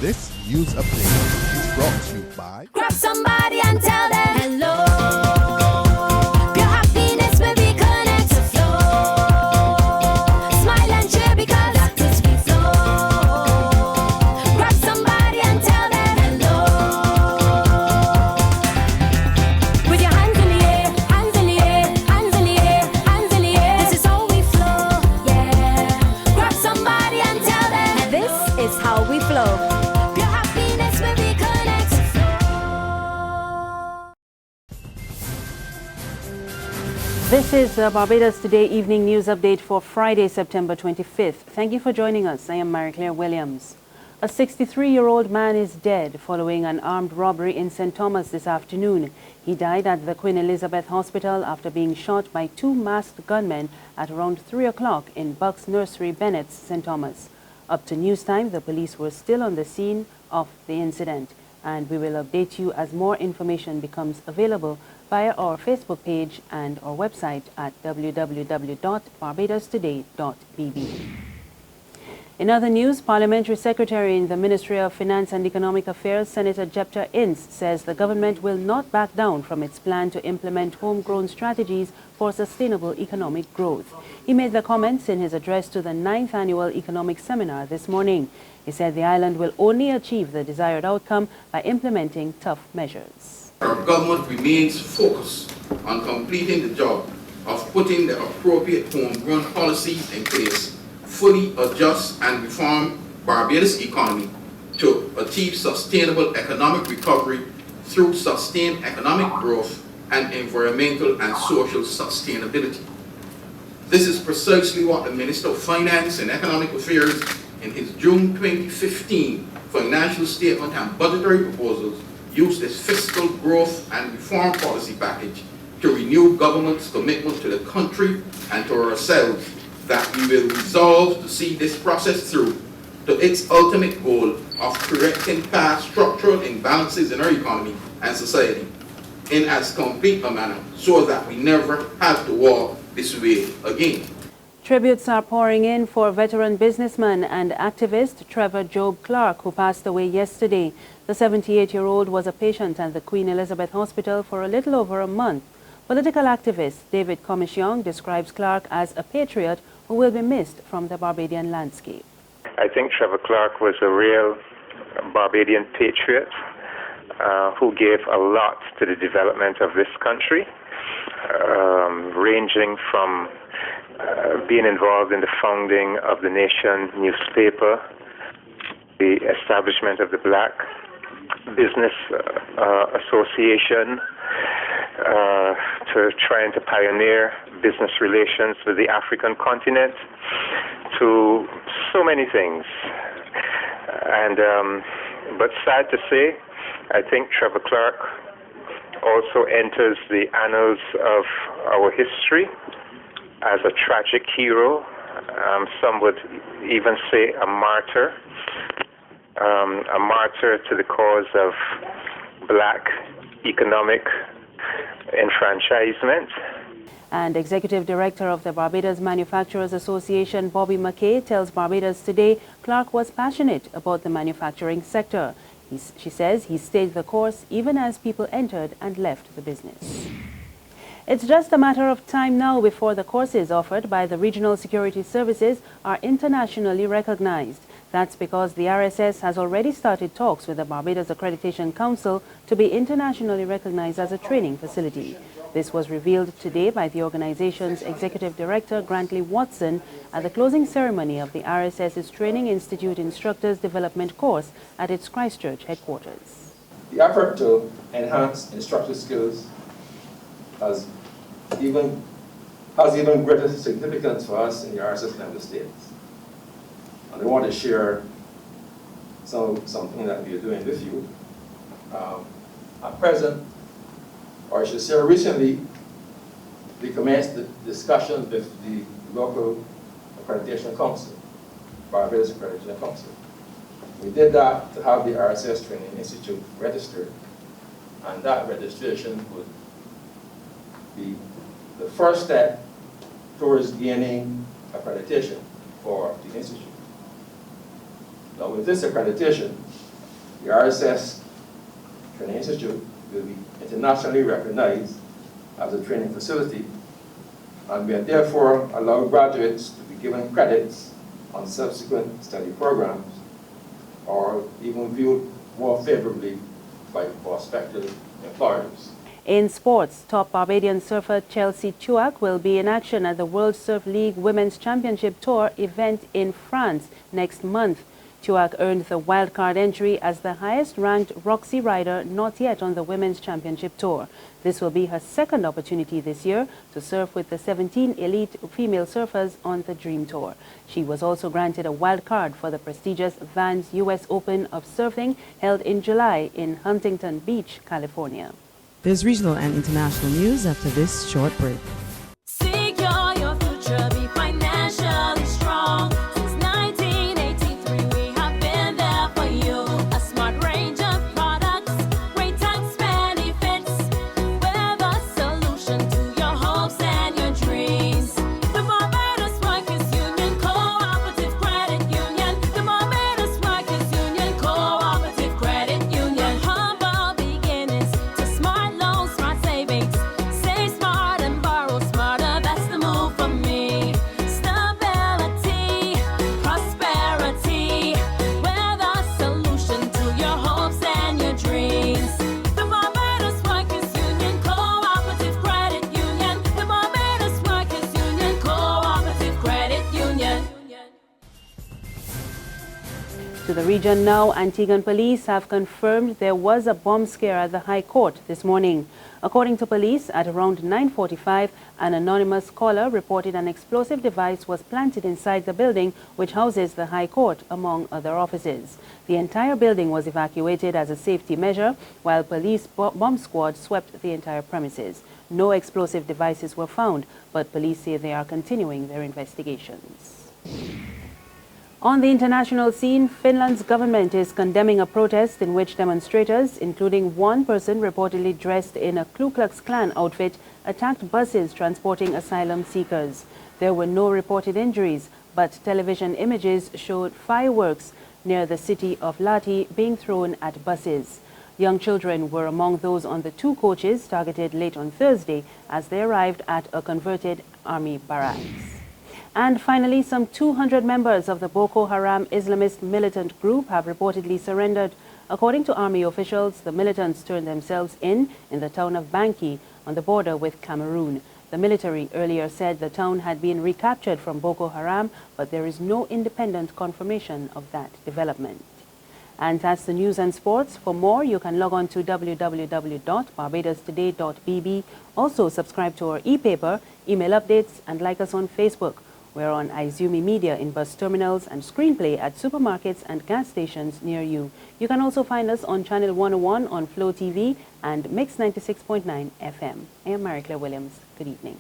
This news update is brought to you by Grab somebody and tell them hello. Your happiness will be connected to flow. Smile and cheer because that is we flow. Grab somebody and tell them hello. With your hands in the air, hands in the air, hands in the air, hands in the air. This is how we flow, yeah. Grab somebody and tell them this is how we flow. This is the Barbados Today evening news update for Friday, September 25th. Thank you for joining us. I am Mary-Claire Williams. A 63-year-old man is dead following an armed robbery in St. Thomas this afternoon. He died at the Queen Elizabeth Hospital after being shot by two masked gunmen at around 3 o'clock in Bucks Nursery, Bennett's, St. Thomas. Up to news time, the police were still on the scene of the incident, and we will update you as more information becomes available via our Facebook page and our website at www.barbadostoday.bb. In other news, Parliamentary Secretary in the Ministry of Finance and Economic Affairs, Senator Jepta Ince, says the government will not back down from its plan to implement homegrown strategies for sustainable economic growth. He made the comments in his address to the 9th Annual Economic Seminar this morning. He said the island will only achieve the desired outcome by implementing tough measures. Our government remains focused on completing the job of putting the appropriate homegrown policies in place, fully adjust and reform Barbados' economy to achieve sustainable economic recovery through sustained economic growth and environmental and social sustainability. This is precisely what the Minister of Finance and Economic Affairs in his June 2015 financial statement and budgetary proposals used this fiscal growth and reform policy package to renew government's commitment to the country and to ourselves that we will resolve to see this process through to its ultimate goal of correcting past structural imbalances in our economy and society in as complete a manner so that we never have to walk this way again. Tributes are pouring in for veteran businessman and activist Trevor Clarke, who passed away yesterday. The 78-year-old was a patient at the Queen Elizabeth Hospital for a little over a month. Political activist David Commission describes Clarke as a patriot who will be missed from the Barbadian landscape. I think Trevor Clarke was a real Barbadian patriot who gave a lot to the development of this country, ranging from being involved in the founding of the Nation newspaper, the establishment of the Black Business Association, to trying to pioneer business relations with the African continent, to so many things. And but sad to say, I think Trevor Clarke also enters the annals of our history as a tragic hero. Some would even say a martyr to the cause of Black economic enfranchisement. And Executive Director of the Barbados Manufacturers Association, Bobby McKay, tells Barbados Today Clarke was passionate about the manufacturing sector. She says he stayed the course even as people entered and left the business. It's just a matter of time now before the courses offered by the Regional Security Services are internationally recognized. That's because the RSS has already started talks with the Barbados Accreditation Council to be internationally recognized as a training facility. This was revealed today by the organization's Executive Director, Grantley Watson, at the closing ceremony of the RSS's Training Institute Instructors Development course at its Christchurch headquarters. The effort to enhance instructor skills has even greater significance for us in the RSS member states. And I want to share something that we are doing with you. At present, or I should say recently, we commenced the discussion with the local accreditation council, Barbados Accreditation Council. We did that to have the RSS Training Institute registered, and that registration would be the first step towards gaining accreditation for the institute. Now with this accreditation, The RSS Training Institute will be internationally recognized as a training facility, and we are therefore allow graduates to be given credits on subsequent study programs, or even viewed more favorably by prospective employers. In sports, top Barbadian surfer Chelsea Tuach will be in action at the World Surf League Women's Championship Tour event in France next month. Tuach earned the wildcard entry as the highest-ranked Roxy rider not yet on the Women's Championship Tour. This will be her second opportunity this year to surf with the 17 elite female surfers on the Dream Tour. She was also granted a wild card for the prestigious Vans U.S. Open of Surfing held in July in Huntington Beach, California. There's regional and international news after this short break. Secure your future, be financially strong. Since 1983, we have been there for you. A smart range of products, great tax benefits. We're the solution to your hopes and your dreams. The Barbados Workers Union Cooperative Credit Union. The Barbados Workers Union Cooperative Credit Union. Humble beginnings to smart loans, smart savings. Save smart and borrow smarter, that's the move for me. Stability, prosperity, we're the solution to your hopes and your dreams. The Barbados Workers Union Cooperative Credit Union. The Barbados Workers Union Cooperative Credit Union. To the region now, Antiguan police have confirmed there was a bomb scare at the High Court this morning. According to police, at around 9:45, an anonymous caller reported an explosive device was planted inside the building which houses the High Court, among other offices. The entire building was evacuated as a safety measure, while police bomb squad swept the entire premises. No explosive devices were found, but police say they are continuing their investigations. On the international scene, Finland's government is condemning a protest in which demonstrators, including one person reportedly dressed in a Ku Klux Klan outfit, attacked buses transporting asylum seekers. There were no reported injuries, but television images showed fireworks near the city of Lahti being thrown at buses. Young children were among those on the two coaches targeted late on Thursday as they arrived at a converted army barracks. And finally, some 200 members of the Boko Haram Islamist militant group have reportedly surrendered. According to army officials, the militants turned themselves in the town of Banki on the border with Cameroon. The military earlier said the town had been recaptured from Boko Haram, but there is no independent confirmation of that development. And that's the news and sports. For more, you can log on to www.barbadostoday.bb. Also, subscribe to our e-paper, email updates, and like us on Facebook. We're on Izumi Media in bus terminals and Screenplay at supermarkets and gas stations near you. You can also find us on Channel 101 on Flow TV and Mix 96.9 FM. I am Mary Claire Williams. Good evening.